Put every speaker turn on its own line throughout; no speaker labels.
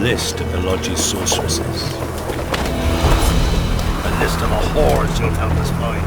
list of the Lodge's sorceresses. A list of the hordes you'll help us find.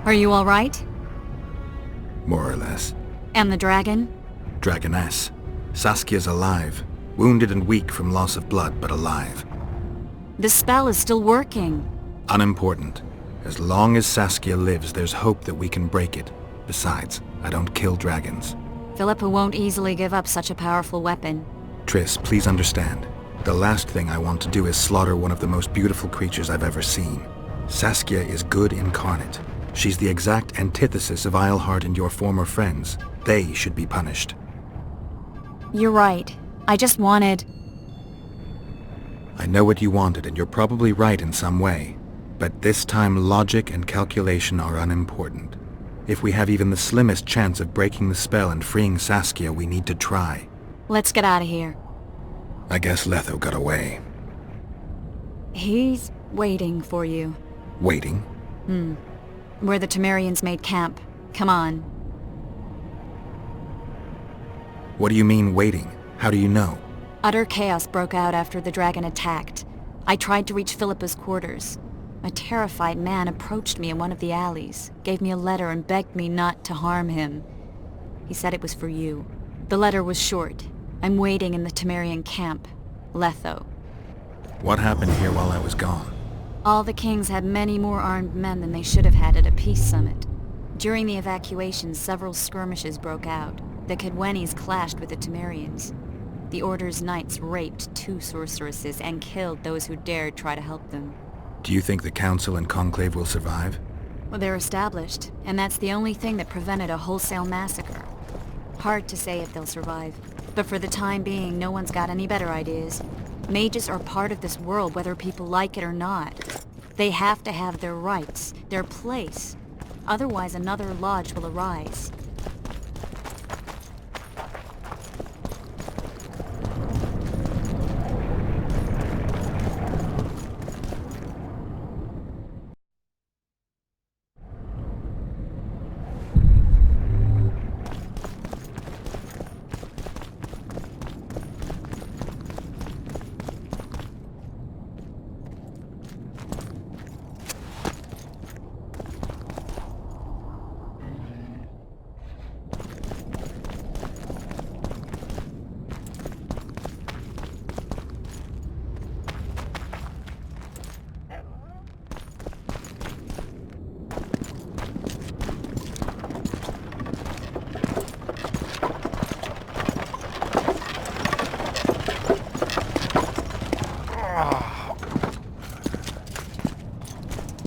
Are you all right?
More or less.
And the dragon?
Dragoness. Saskia's alive. Wounded and weak from loss of blood, but alive.
The spell is still working.
Unimportant. As long as Saskia lives, there's hope that we can break it. Besides, I don't kill dragons.
Philippa won't easily give up such a powerful weapon.
Triss, please understand. The last thing I want to do is slaughter one of the most beautiful creatures I've ever seen. Saskia is good incarnate. She's the exact antithesis of Eilhart and your former friends. They should be punished.
You're right. I just wanted...
I know what you wanted, and you're probably right in some way. But this time logic and calculation are unimportant. If we have even the slimmest chance of breaking the spell and freeing Saskia, we need to try.
Let's get out of here.
I guess Letho got away.
He's waiting for you.
Waiting?
Where the Temerians made camp. Come on.
What do you mean, waiting? How do you know?
Utter chaos broke out after the dragon attacked. I tried to reach Philippa's quarters. A terrified man approached me in one of the alleys, gave me a letter and begged me not to harm him. He said it was for you. The letter was short. I'm waiting in the Temerian camp. Letho.
What happened here while I was gone?
All the kings had many more armed men than they should have had at a peace summit. During the evacuation, several skirmishes broke out. The Kedwenis clashed with the Temerians. The Order's knights raped 2 sorceresses and killed those who dared try to help them.
Do you think the Council and Conclave will survive?
Well, they're established, and that's the only thing that prevented a wholesale massacre. Hard to say if they'll survive, but for the time being, no one's got any better ideas. Mages are part of this world, whether people like it or not. They have to have their rights, their place. Otherwise, another lodge will arise.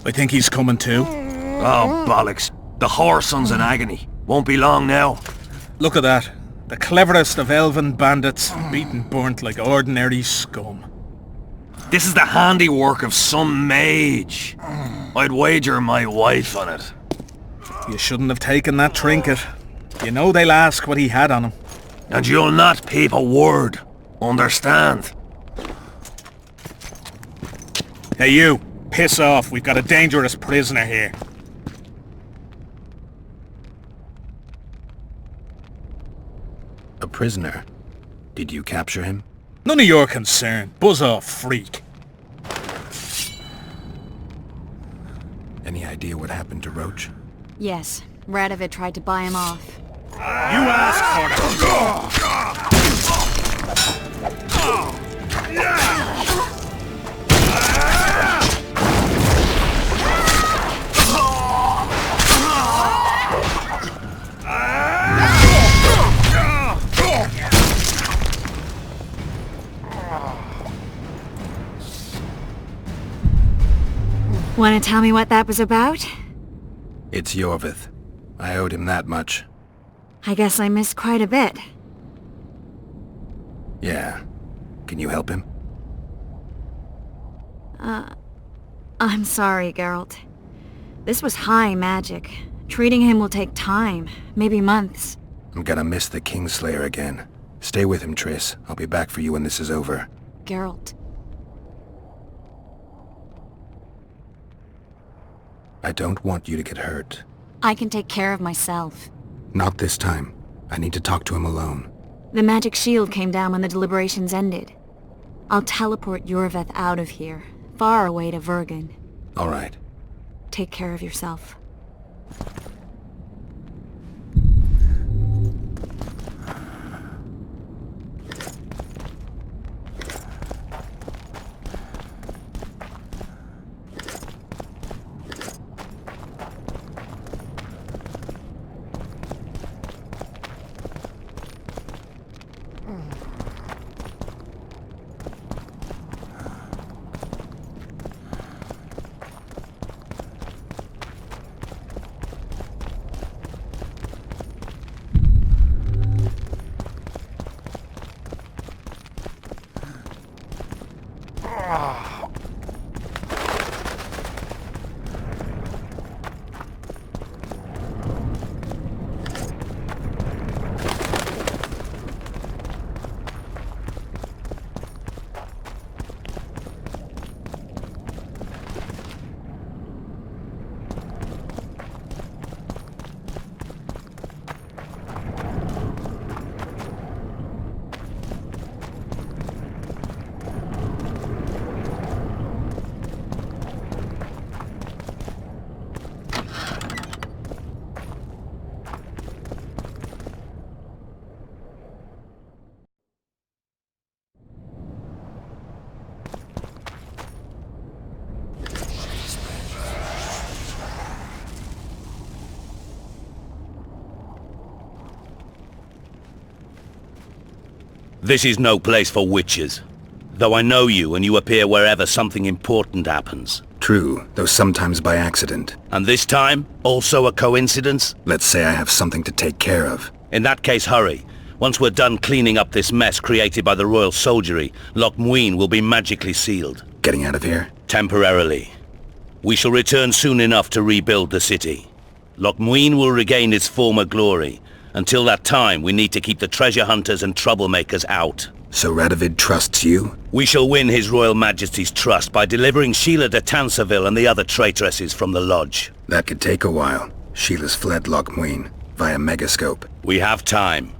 I think he's coming too.
Oh, bollocks. The whoreson's in agony. Won't be long now.
Look at that. The cleverest of elven bandits, beaten burnt like ordinary scum.
This is the handiwork of some mage. I'd wager my wife on it.
You shouldn't have taken that trinket. You know they'll ask what he had on him.
And you'll not peep a word. Understand?
Hey you, piss off. We've got a dangerous prisoner here.
A prisoner? Did you capture him?
None of your concern. Buzz off, freak.
Any idea what happened to Roach?
Yes, Radovid tried to buy him off.
You asked for it.
Wanna tell me what that was about?
It's Iorveth. I owed him that much.
I guess I missed quite a bit.
Yeah. Can you help him?
I'm sorry, Geralt. This was high magic. Treating him will take time, maybe months.
I'm gonna miss the Kingslayer again. Stay with him, Triss. I'll be back for you when this is over.
Geralt.
I don't want you to get hurt.
I can take care of myself.
Not this time. I need to talk to him alone.
The magic shield came down when the deliberations ended. I'll teleport Iorveth out of here, far away to Vergen.
All right.
Take care of yourself.
This is no place for witches. Though I know you and you appear wherever something important happens.
True, though sometimes by accident.
And this time, also a coincidence?
Let's say I have something to take care of.
In that case, hurry. Once we're done cleaning up this mess created by the royal soldiery, Loch Muin will be magically sealed.
Getting out of here?
Temporarily. We shall return soon enough to rebuild the city. Loch Muin will regain its former glory. Until that time, we need to keep the treasure hunters and troublemakers out.
So Radovid trusts you?
We shall win His Royal Majesty's trust by delivering Sheila de Tansarville and the other traitresses from the lodge.
That could take a while. Sheila's fled Loch Muin via Megascope.
We have time.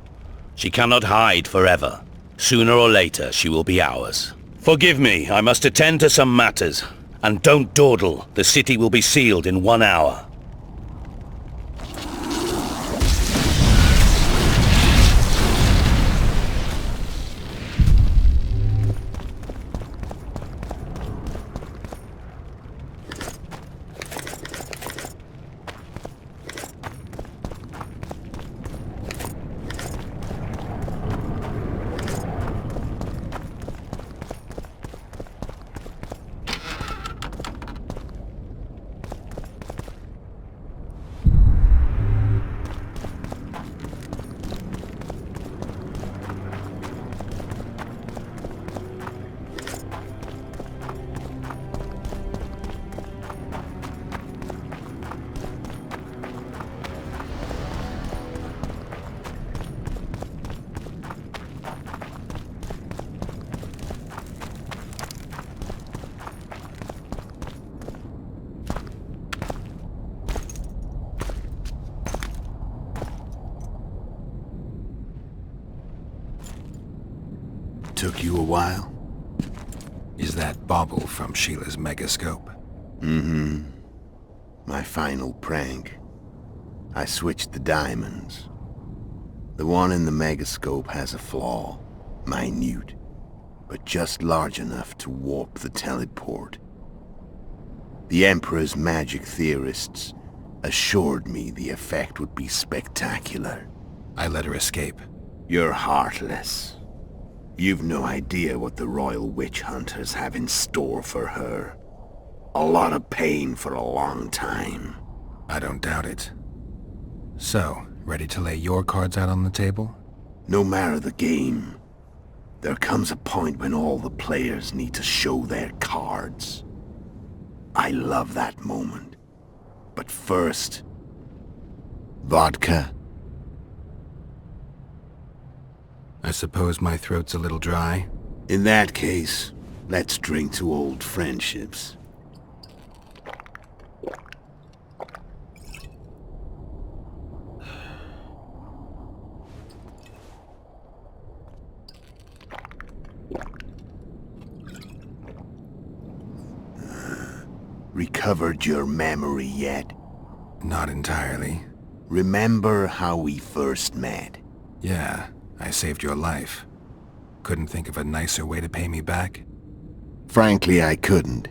She cannot hide forever. Sooner or later, she will be ours. Forgive me, I must attend to some matters. And don't dawdle. The city will be sealed in 1 hour.
Took you a while?
Is that bauble from Sheila's megascope?
Mm-hmm. My final prank. I switched the diamonds. The one in the megascope has a flaw. Minute. But just large enough to warp the teleport. The Emperor's magic theorists assured me the effect would be spectacular.
I let her escape.
You're heartless. You've no idea what the Royal Witch Hunters have in store for her. A lot of pain for a long time.
I don't doubt it. So, ready to lay your cards out on the table?
No matter the game, there comes a point when all the players need to show their cards. I love that moment. But first... vodka?
I suppose my throat's a little dry.
In that case, let's drink to old friendships. Recovered your memory yet?
Not entirely.
Remember how we first met?
Yeah, I saved your life. Couldn't think of a nicer way to pay me back?
Frankly, I couldn't.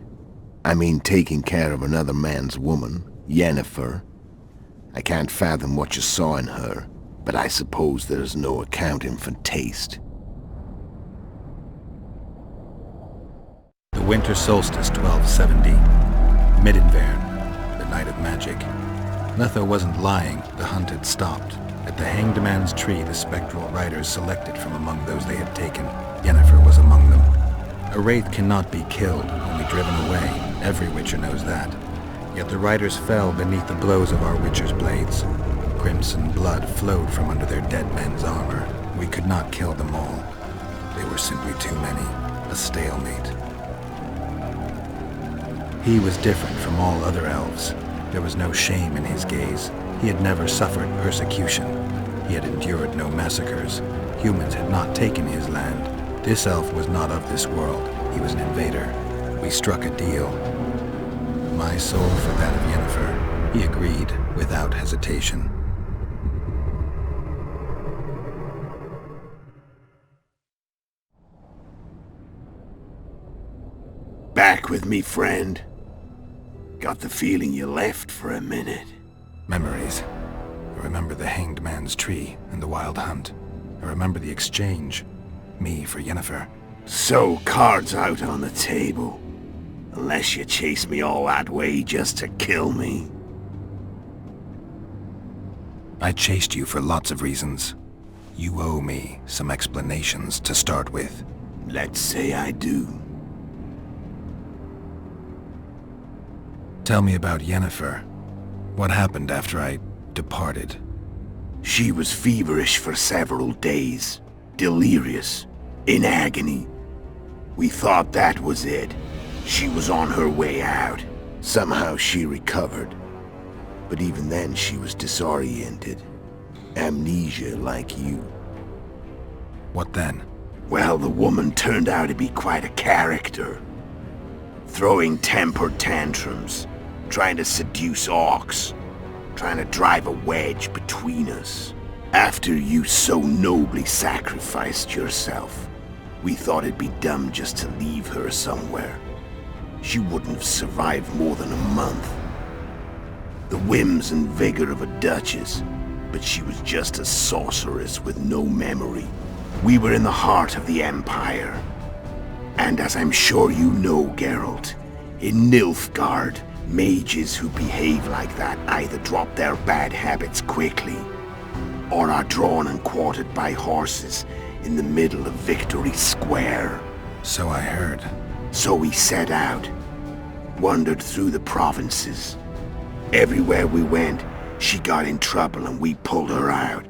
I mean, taking care of another man's woman, Yennefer. I can't fathom what you saw in her, but I suppose there's no accounting for taste.
The winter solstice 1270. Midinvern, the night of magic. Letho wasn't lying, the hunt had stopped. At the Hanged Man's Tree, the spectral riders selected from among those they had taken. Yennefer was among them. A wraith cannot be killed, only driven away. Every witcher knows that. Yet the riders fell beneath the blows of our witcher's blades. Crimson blood flowed from under their dead men's armor. We could not kill them all. They were simply too many. A stalemate. He was different from all other elves. There was no shame in his gaze. He had never suffered persecution. He had endured no massacres. Humans had not taken his land. This elf was not of this world. He was an invader. We struck a deal. My soul for that of Yennefer. He agreed without hesitation.
Back with me, friend. Got the feeling you left for a minute.
Memories. I remember the Hanged Man's Tree and the Wild Hunt. I remember the exchange. Me for Yennefer.
So, cards out on the table. Unless you chase me all that way just to kill me.
I chased you for lots of reasons. You owe me some explanations to start with.
Let's say I do.
Tell me about Yennefer. What happened after I departed?
She was feverish for several days. Delirious. In agony. We thought that was it. She was on her way out. Somehow she recovered. But even then she was disoriented. Amnesia like you.
What then?
Well, the woman turned out to be quite a character. Throwing temper tantrums. Trying to seduce orcs. Trying to drive a wedge between us. After you so nobly sacrificed yourself, we thought it'd be dumb just to leave her somewhere. She wouldn't have survived more than a month. The whims and vigor of a duchess, but she was just a sorceress with no memory. We were in the heart of the Empire. And as I'm sure you know, Geralt, in Nilfgaard, mages who behave like that either drop their bad habits quickly, or are drawn and quartered by horses in the middle of Victory Square.
So I heard.
So we set out, wandered through the provinces. Everywhere we went, she got in trouble and we pulled her out.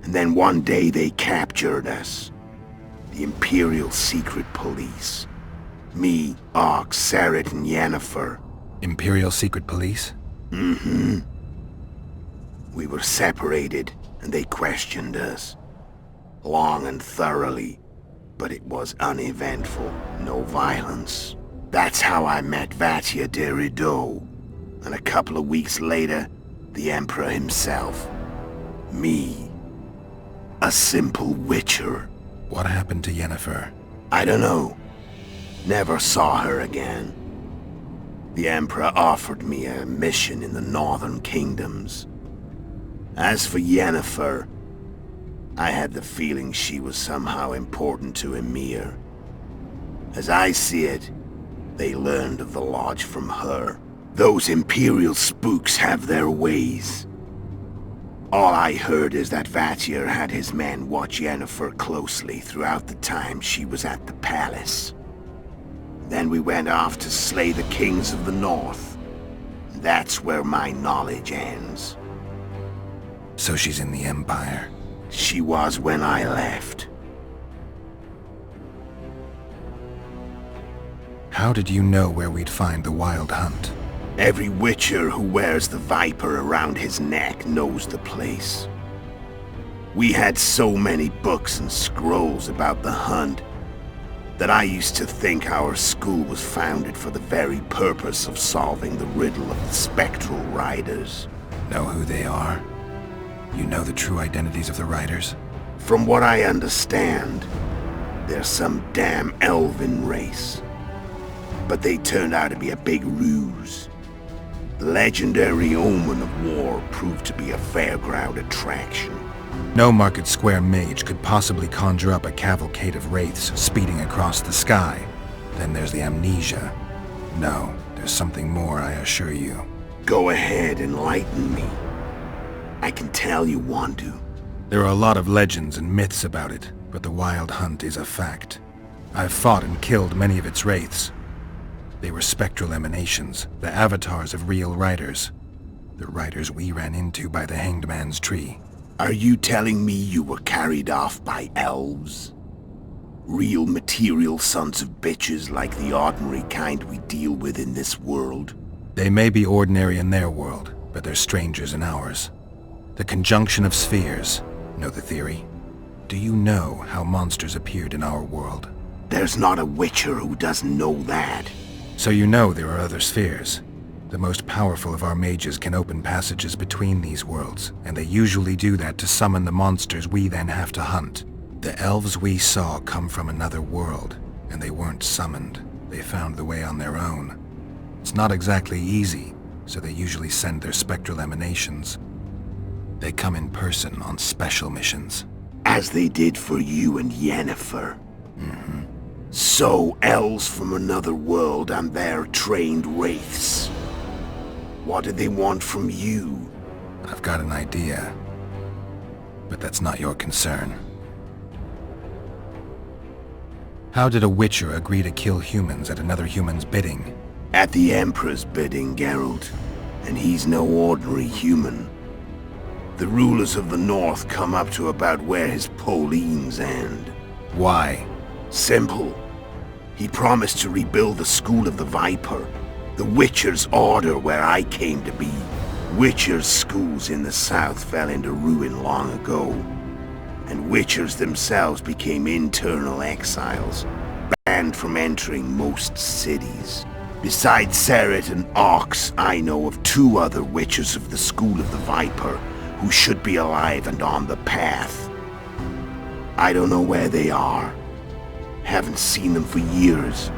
And then one day they captured us. The Imperial Secret Police. Me, Ox, Serret, and Yennefer.
Imperial Secret Police?
Mm-hmm. We were separated, and they questioned us. Long and thoroughly. but it was uneventful. No violence. That's how I met Vatia de Rideau. And a couple of weeks later, the Emperor himself. Me. A simple witcher.
What happened to Yennefer?
I don't know. Never saw her again. The Emperor offered me a mission in the Northern Kingdoms. As for Yennefer, I had the feeling she was somehow important to Emir. As I see it, they learned of the Lodge from her. Those Imperial spooks have their ways. All I heard is that Vatir had his men watch Yennefer closely throughout the time she was at the palace. Then we went off to slay the kings of the north. That's where my knowledge ends.
So she's in the Empire.
She was when I left.
How did you know where we'd find the Wild Hunt?
Every witcher who wears the viper around his neck knows the place. We had so many books and scrolls about the hunt that I used to think our school was founded for the very purpose of solving the riddle of the spectral riders.
Know who they are? You know the true identities of the riders?
From what I understand, they're some damn elven race. But they turned out to be a big ruse. The legendary omen of war proved to be a fairground attraction.
No Market Square mage could possibly conjure up a cavalcade of wraiths speeding across the sky. Then there's the amnesia. No, there's something more, I assure you.
Go ahead, enlighten me. I can tell you want to.
There are a lot of legends and myths about it, but the Wild Hunt is a fact. I've fought and killed many of its wraiths. They were spectral emanations, the avatars of real riders. The riders we ran into by the Hanged Man's Tree.
Are you telling me you were carried off by elves? Real material sons of bitches like the ordinary kind we deal with in this world?
They may be ordinary in their world, but they're strangers in ours. The conjunction of spheres. Know the theory? Do you know how monsters appeared in our world?
There's not a witcher who doesn't know that.
So you know there are other spheres. The most powerful of our mages can open passages between these worlds, and they usually do that to summon the monsters we then have to hunt. The elves we saw come from another world, and they weren't summoned. They found the way on their own. It's not exactly easy, so they usually send their spectral emanations. They come in person on special missions.
As they did for you and Yennefer.
Mm-hmm.
So, elves from another world and their trained wraiths. What do they want from you?
I've got an idea, but that's not your concern. How did a witcher agree to kill humans at another human's bidding?
At the Emperor's bidding, Geralt. And he's no ordinary human. The rulers of the North come up to about where his poleans end.
Why?
Simple. He promised to rebuild the School of the Viper, the Witcher's Order where I came to be. Witcher's schools in the south fell into ruin long ago, and Witchers themselves became internal exiles, banned from entering most cities. Besides Seret and Ox, I know of 2 other Witchers of the School of the Viper who should be alive and on the path. I don't know where they are. Haven't seen them for years.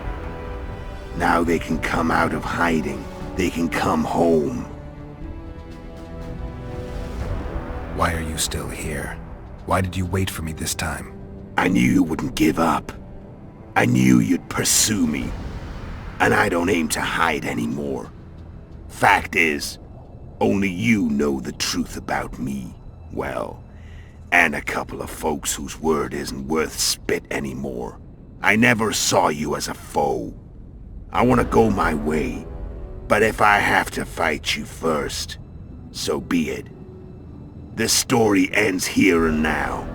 Now they can come out of hiding. They can come home.
Why are you still here? Why did you wait for me this time?
I knew you wouldn't give up. I knew you'd pursue me. And I don't aim to hide anymore. Fact is, only you know the truth about me. Well, and a couple of folks whose word isn't worth spit anymore. I never saw you as a foe. I want to go my way, but if I have to fight you first, so be it. This story ends here and now.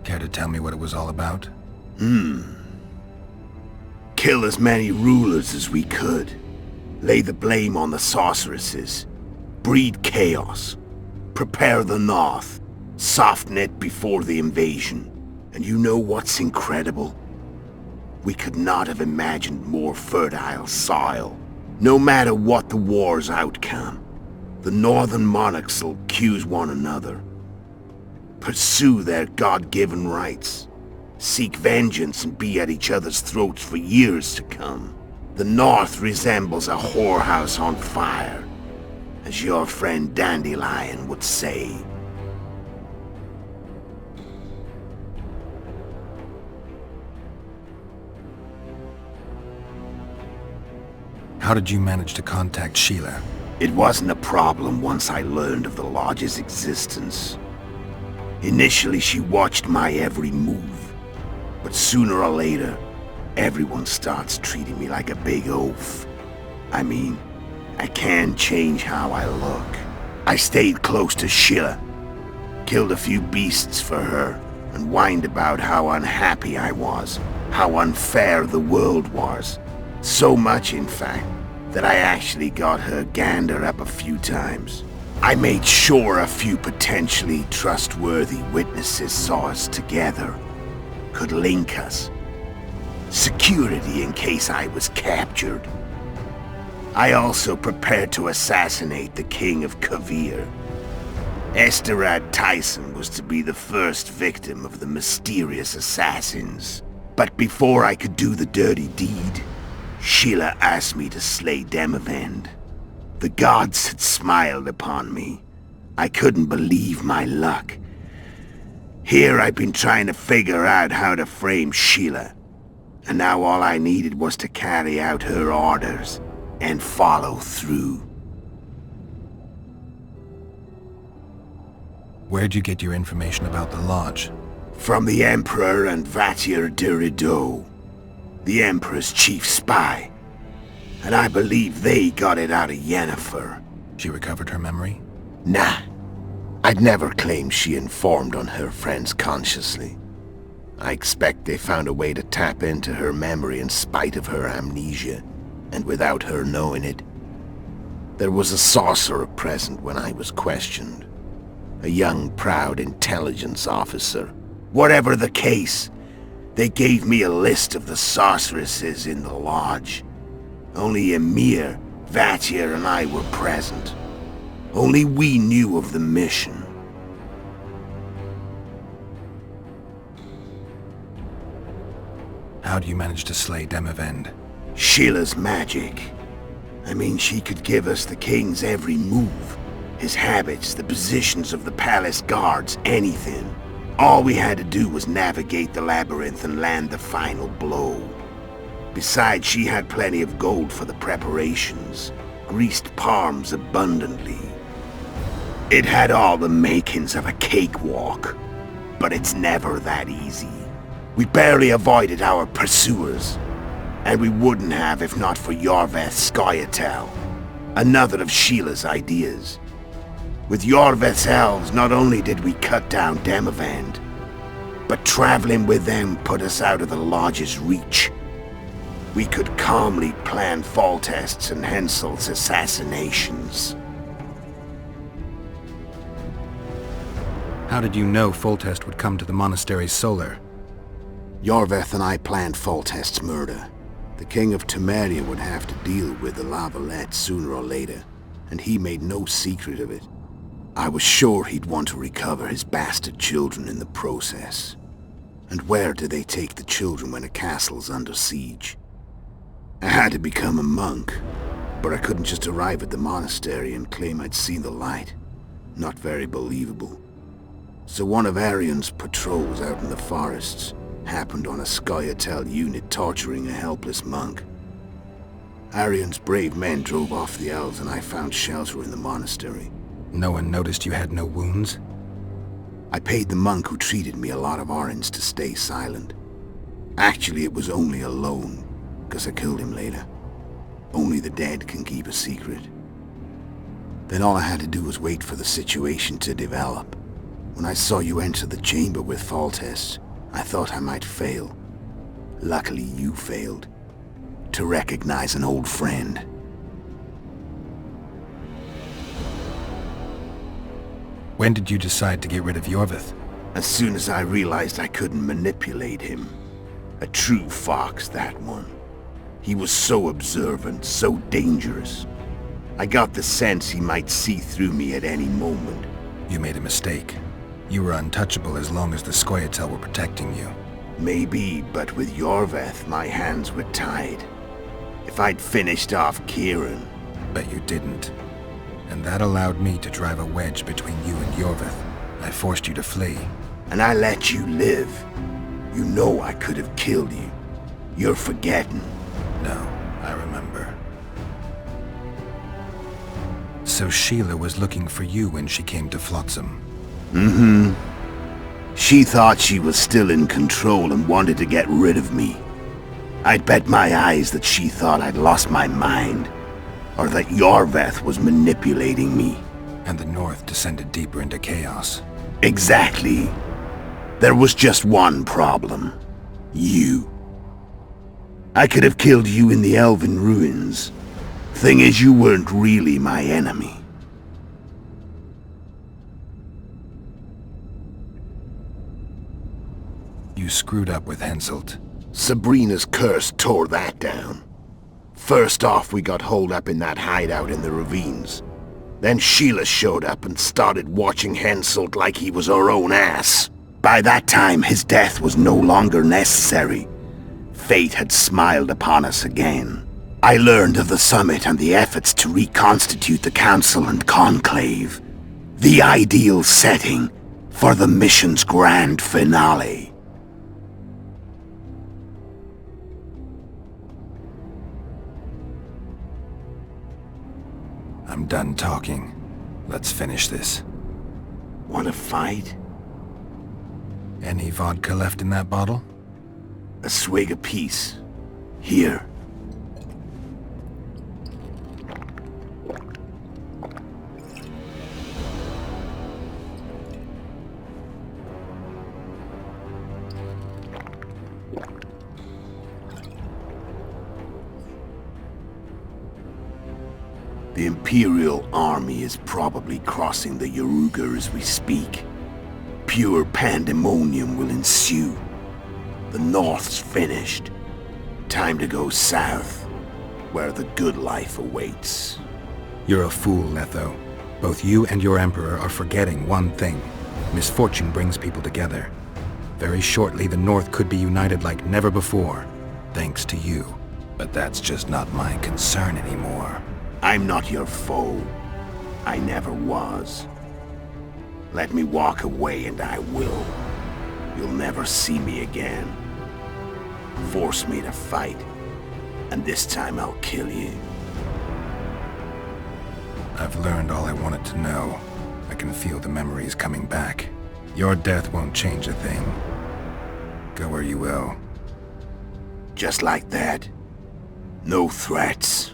Care to tell me what it was all about?
Kill as many rulers as we could. Lay the blame on the sorceresses. Breed chaos. Prepare the North. Soften it before the invasion. And you know what's incredible? We could not have imagined more fertile soil. No matter what the war's outcome, the northern monarchs will accuse one another, pursue their God-given rights, seek vengeance and be at each other's throats for years to come. The north resembles a whorehouse on fire, as your friend Dandelion would say.
How did you manage to contact Sheila?
It wasn't a problem once I learned of the Lodge's existence. Initially, she watched my every move, but sooner or later, everyone starts treating me like a big oaf. I mean, I can't change how I look. I stayed close to Sheila, killed a few beasts for her, and whined about how unhappy I was, how unfair the world was. So much, in fact, that I actually got her gander up a few times. I made sure a few potentially trustworthy witnesses saw us together, could link us. Security in case I was captured. I also prepared to assassinate the King of Kavir. Esterad Tyson was to be the first victim of the mysterious assassins. But before I could do the dirty deed, Sheila asked me to slay Demavend. The gods had smiled upon me. I couldn't believe my luck. Here I've been trying to figure out how to frame Sheila, and now all I needed was to carry out her orders and follow through.
Where'd you get your information about the Lodge?
From the Emperor and Vatir de Rideau, the Emperor's chief spy. And I believe they got it out of Yennefer.
She recovered her memory?
Nah. I'd never claimed she informed on her friends consciously. I expect they found a way to tap into her memory in spite of her amnesia, and without her knowing it. There was a sorcerer present when I was questioned. A young, proud intelligence officer. Whatever the case, they gave me a list of the sorceresses in the Lodge. Only Emir, Vatir, and I were present. Only we knew of the mission.
How do you manage to slay Demavend?
Sheila's magic. I mean, she could give us the king's every move. His habits, the positions of the palace guards, anything. All we had to do was navigate the labyrinth and land the final blow. Besides, she had plenty of gold for the preparations, greased palms abundantly. It had all the makings of a cakewalk, but it's never that easy. We barely avoided our pursuers, and we wouldn't have if not for Iorveth's Scoia'tael, another of Sheila's ideas. With Iorveth's elves, not only did we cut down Demavend, but traveling with them put us out of the Lodge's reach. We could calmly plan Foltest's and Hensel's assassinations.
How did you know Foltest would come to the monastery's solar?
Iorveth and I planned Foltest's murder. The King of Temeria would have to deal with the Lavalette sooner or later, and he made no secret of it. I was sure he'd want to recover his bastard children in the process. And where do they take the children when a castle's under siege? I had to become a monk, but I couldn't just arrive at the monastery and claim I'd seen the light. Not very believable. So one of Arion's patrols out in the forests happened on a Scoia'tael unit torturing a helpless monk. Arion's brave men drove off the elves and I found shelter in the monastery.
No one noticed you had no wounds?
I paid the monk who treated me a lot of orens to stay silent. Actually, it was only a loan, because I killed him later. Only the dead can keep a secret. Then all I had to do was wait for the situation to develop. When I saw you enter the chamber with Foltest, I thought I might fail. Luckily, you failed. To recognize an old friend.
When did you decide to get rid of Iorveth?
As soon as I realized I couldn't manipulate him. A true fox, that one. He was so observant, so dangerous. I got the sense he might see through me at any moment.
You made a mistake. You were untouchable as long as the Scoia'tael were protecting you.
Maybe, but with Iorveth, my hands were tied. If I'd finished off Kieran...
But you didn't. And that allowed me to drive a wedge between you and Iorveth. I forced you to flee.
And I let you live. You know I could have killed you. You're forgetting.
No, I remember. So Sheila was looking for you when she came to Flotsam.
Mm-hmm. She thought she was still in control and wanted to get rid of me. I'd bet my eyes that she thought I'd lost my mind, or that Iorveth was manipulating me.
And the North descended deeper into chaos.
Exactly. There was just one problem. You. I could have killed you in the Elven ruins. Thing is, you weren't really my enemy.
You screwed up with Henselt.
Sabrina's curse tore that down. First off, we got holed up in that hideout in the ravines. Then Sheila showed up and started watching Henselt like he was her own ass. By that time, his death was no longer necessary. Fate had smiled upon us again. I learned of the summit and the efforts to reconstitute the council and conclave. The ideal setting for the mission's grand finale.
I'm done talking. Let's finish this.
Want to fight?
Any vodka left in that bottle?
A swig apiece. Here. The Imperial army is probably crossing the Yaruga as we speak. Pure pandemonium will ensue. The North's finished. Time to go south, where the good life awaits.
You're a fool, Letho. Both you and your Emperor are forgetting one thing. Misfortune brings people together. Very shortly, the North could be united like never before, thanks to you. But that's just not my concern anymore.
I'm not your foe. I never was. Let me walk away and I will. You'll never see me again. Force me to fight, and this time I'll kill you.
I've learned all I wanted to know. I can feel the memories coming back. Your death won't change a thing. Go where you will.
Just like that. No threats.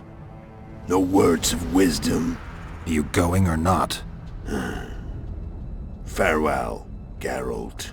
No words of wisdom.
You going or not?
Farewell, Geralt.